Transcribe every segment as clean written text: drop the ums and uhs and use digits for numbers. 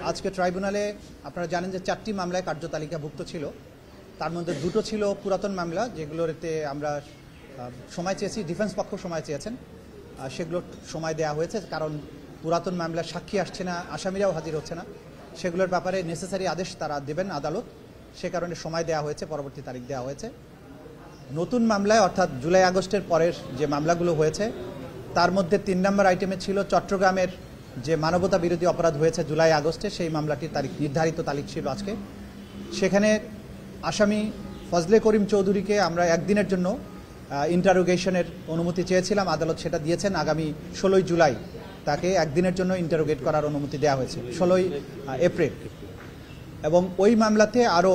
আজকে ট্রাইব্যুনালে আপনারা জানেন যে 4টি মামলায় কার্যতালিকাভুক্ত ছিল। তার মধ্যে 2টো ছিল পুরাতন মামলা, যেগুলোতে আমরা সময় চেয়েছি, ডিফেন্স পক্ষ সময় চেয়েছেন, সেগুলো সময় দেওয়া হয়েছে। কারণ পুরাতন মামলার সাক্ষী আসছে না, আসামিরাও হাজির হচ্ছে না, সেগুলোর ব্যাপারে নেসেসারি আদেশ তারা দেবেন আদালত, সে কারণে সময় দেওয়া হয়েছে, পরবর্তী তারিখ দেওয়া হয়েছে। নতুন মামলায় অর্থাৎ জুলাই আগস্টের পরের যে মামলাগুলো হয়েছে তার মধ্যে 3 নম্বর আইটেমে ছিল চট্টগ্রামের যে মানবতা বিরোধী অপরাধ হয়েছে জুলাই আগস্টে, সেই মামলাটির তারিখ নির্ধারিত তারিখ ছিল আজকে। সেখানে আসামি ফজলে করিম চৌধুরীকে আমরা একদিনের জন্য ইন্টারোগেশনের অনুমতি চেয়েছিলাম, আদালত সেটা দিয়েছেন। আগামী 16 জুলাই তাকে একদিনের জন্য ইন্টারোগেট করার অনুমতি দেওয়া হয়েছে, 16 এপ্রিল। এবং ওই মামলাতে আরও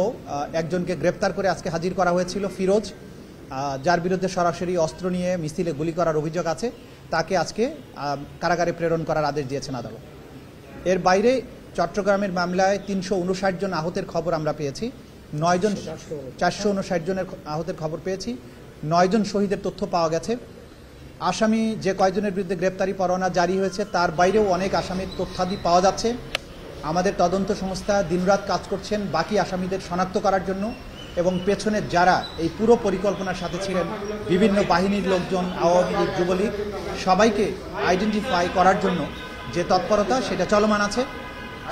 একজনকে গ্রেপ্তার করে আজকে হাজির করা হয়েছিল, ফিরোজ, যার বিরুদ্ধে সরাসরি অস্ত্র নিয়ে মিছিলে গুলি করার অভিযোগ আছে। তাকে আজকে কারাগারে প্রেরণ করার আদেশ দিয়েছেন আদালত। এর বাইরে চট্টগ্রামের মামলায় 359 জন আহতের খবর আমরা পেয়েছি, 459 জনের আহতের খবর পেয়েছি, 9 জন শহীদের তথ্য পাওয়া গেছে। আসামি যে কয়েকজনের বিরুদ্ধে গ্রেপ্তারি পরোয়ানা জারি হয়েছে তার বাইরেও অনেক আসামির তথ্যাদি পাওয়া যাচ্ছে। আমাদের তদন্ত সংস্থা দিনরাত কাজ করছেন বাকি আসামিদের শনাক্ত করার জন্য, এবং পেছনে যারা এই পুরো পরিকল্পনার সাথে ছিলেন, বিভিন্ন বাহিনীর লোকজন, আওয়ামী লীগ, যুবলীগ, সবাইকে আইডেন্টিফাই করার জন্য যে তৎপরতা সেটা চলমান আছে।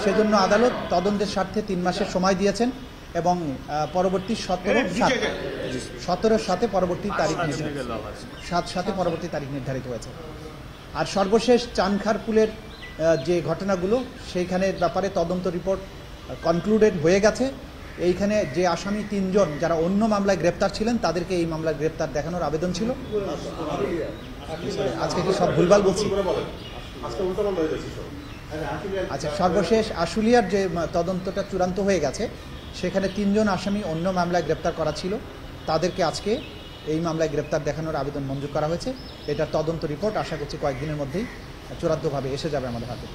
সেজন্য আদালত তদন্তের স্বার্থে 3 মাসের সময় দিয়েছেন এবং পরবর্তী 17-এর সাথে পরবর্তী তারিখ নির্ধারিত হয়েছে। আর সর্বশেষ চানখারপুলের যে ঘটনাগুলো, সেইখানের ব্যাপারে তদন্ত রিপোর্ট কনক্লুডেড হয়ে গেছে। এইখানে যে আসামি 3 জন যারা অন্য মামলায় গ্রেপ্তার ছিলেন, তাদেরকে এই মামলায় গ্রেপ্তার দেখানোর আবেদন ছিল। আজকে কি সব ভুলভাল বলছি? আচ্ছা, সর্বশেষ আশুলিয়ার যে তদন্তটা চূড়ান্ত হয়ে গেছে, সেখানে 3 জন আসামি অন্য মামলায় গ্রেপ্তার করা ছিল, তাদেরকে আজকে এই মামলায় গ্রেপ্তার দেখানোর আবেদন মঞ্জুর করা হয়েছে। এটার তদন্ত রিপোর্ট আশা করছি কয়েকদিনের মধ্যেই চূড়ান্তভাবে এসে যাবে আমাদের হাতে।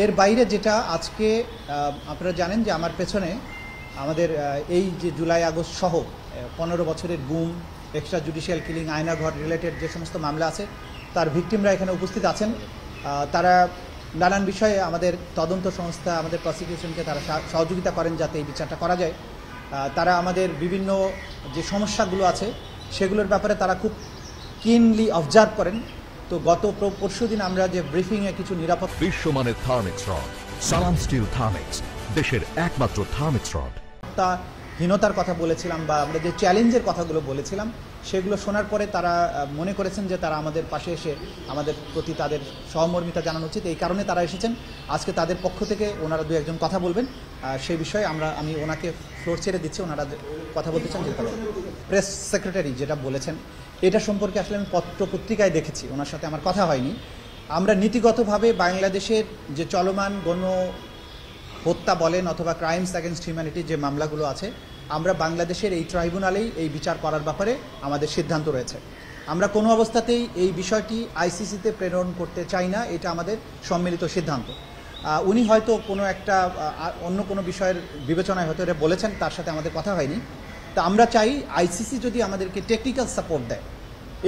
এর বাইরে যেটা আজকে আপনারা জানেন যে আমার পেছনে আমাদের এই যে জুলাই আগস্ট সহ 15 বছরের গুম, extra judicial killing, Aynaghor related যে সমস্ত মামলা আছে, তার ভিকটিমরা এখানে উপস্থিত আছেন। তারা নানান বিষয়ে আমাদের তদন্ত সংস্থা, আমাদের প্রসিকিউশনকে তারা সহযোগিতা করেন যাতে এই বিচারটা করা যায়। তারা আমাদের বিভিন্ন যে সমস্যাগুলো আছে সেগুলোর ব্যাপারে তারা খুব কিনলি অবজার্ভ করেন। তো গত পরশুদিন আমরা যে ব্রিফিংয়ে কিছু নিরাপত্তা, বিশ্বমানের থার্মিক্স রড, সালাম স্টিল থার্মিক্স, দেশের একমাত্র থার্মিক্স রড, হীনতার কথা বলেছিলাম বা আমরা যে চ্যালেঞ্জের কথাগুলো বলেছিলাম, সেগুলো শোনার পরে তারা মনে করেছেন যে তারা আমাদের পাশে এসে আমাদের প্রতি তাদের সহমর্মিতা জানানো উচিত। এই কারণে তারা এসেছেন। আজকে তাদের পক্ষ থেকে ওনারা 2-1 কথা বলবেন, সেই বিষয়ে আমি ওনাকে ফ্লোর ছেড়ে দিচ্ছি। ওনারা কথা বলতে চান, যেটা প্রেস সেক্রেটারি যেটা বলেছেন, এটা সম্পর্কে আসলে আমি পত্রিকায় দেখেছি, ওনার সাথে আমার কথা হয়নি। আমরা নীতিগতভাবে বাংলাদেশের যে চলমান গণ হত্যা বলেন অথবা ক্রাইমস অ্যাগেনস্ট হিউম্যানিটি যে মামলাগুলো আছে, আমরা বাংলাদেশের এই ট্রাইব্যুনালেই এই বিচার করার ব্যাপারে আমাদের সিদ্ধান্ত রয়েছে। আমরা কোনো অবস্থাতেই এই বিষয়টি আইসিসিতে প্রেরণ করতে চাই না, এটা আমাদের সম্মিলিত সিদ্ধান্ত। উনি হয়তো কোনো একটা অন্য কোনো বিষয়ের বিবেচনায় হয়তো এটা বলেছেন, তার সাথে আমাদের কথা হয়নি। তা আমরা চাই আইসিসি যদি আমাদেরকে টেকনিক্যাল সাপোর্ট দেয়,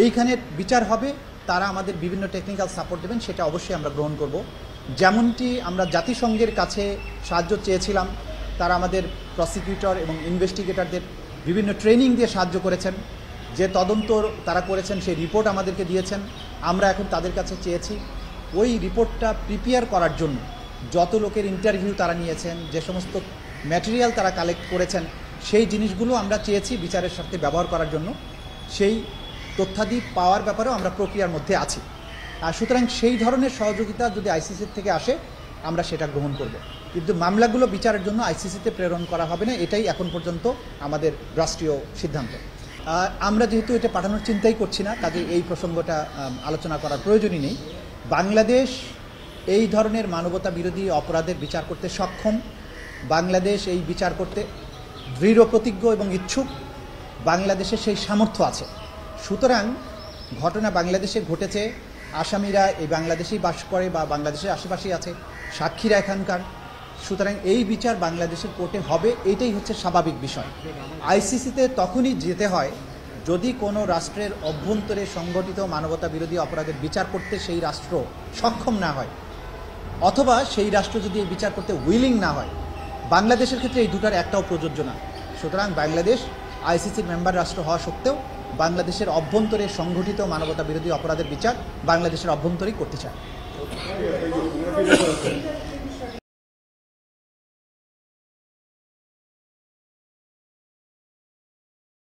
এইখানে বিচার হবে, তারা আমাদের বিভিন্ন টেকনিক্যাল সাপোর্ট দেবেন, সেটা অবশ্যই আমরা গ্রহণ করব। যেমনটি আমরা জাতিসংঘের কাছে সাহায্য চেয়েছিলাম, তারা আমাদের প্রসিকিউটর এবং ইনভেস্টিগেটরদের বিভিন্ন ট্রেনিং দিয়ে সাহায্য করেছেন। যে তদন্ত তারা করেছেন সেই রিপোর্ট আমাদেরকে দিয়েছেন। আমরা এখন তাদের কাছে চেয়েছি ওই রিপোর্টটা প্রিপেয়ার করার জন্য যত লোকের ইন্টারভিউ তারা নিয়েছেন, যে সমস্ত ম্যাটেরিয়াল তারা কালেক্ট করেছেন, সেই জিনিসগুলো আমরা চেয়েছি বিচারের সাথে ব্যবহার করার জন্য। সেই তথ্যাদি পাওয়ার ব্যাপারেও আমরা প্রক্রিয়ার মধ্যে আছি। সুতরাং সেই ধরনের সহযোগিতা যদি আইসিসির থেকে আসে, আমরা সেটা গ্রহণ করব। কিন্তু মামলাগুলো বিচারের জন্য আইসিসিতে প্রেরণ করা হবে না, এটাই এখন পর্যন্ত আমাদের রাষ্ট্রীয় সিদ্ধান্ত। আমরা যেহেতু এটা পাঠানোর চিন্তাই করছি না, কাজে এই প্রসঙ্গটা আলোচনা করার প্রয়োজনই নেই। বাংলাদেশ এই ধরনের মানবতা বিরোধী অপরাধের বিচার করতে সক্ষম, বাংলাদেশ এই বিচার করতে দৃঢ় প্রতিজ্ঞ এবং ইচ্ছুক, বাংলাদেশের সেই সামর্থ্য আছে। সুতরাং ঘটনা বাংলাদেশে ঘটেছে, আসামিরা এই বাংলাদেশেই বাস করে বা বাংলাদেশের আশেপাশেই আছে, সাক্ষীরা এখানকার। সুতরাং এই বিচার বাংলাদেশের কোর্টে হবে, এটাই হচ্ছে স্বাভাবিক বিষয়। আইসিসিতে তখনই যেতে হয় যদি কোনো রাষ্ট্রের অভ্যন্তরে সংগঠিত মানবতা বিরোধী অপরাধের বিচার করতে সেই রাষ্ট্র সক্ষম না হয়, অথবা সেই রাষ্ট্র যদি এই বিচার করতে উইলিং না হয়। বাংলাদেশের ক্ষেত্রে এই দুটার একটাও প্রযোজ্য না। সুতরাং বাংলাদেশ আইসিসির মেম্বার রাষ্ট্র হওয়া সত্ত্বেও বাংলাদেশের অভ্যন্তরে সংঘটিত মানবতা বিরোধী অপরাধের বিচার বাংলাদেশের অভ্যন্তরেই করতে চায়।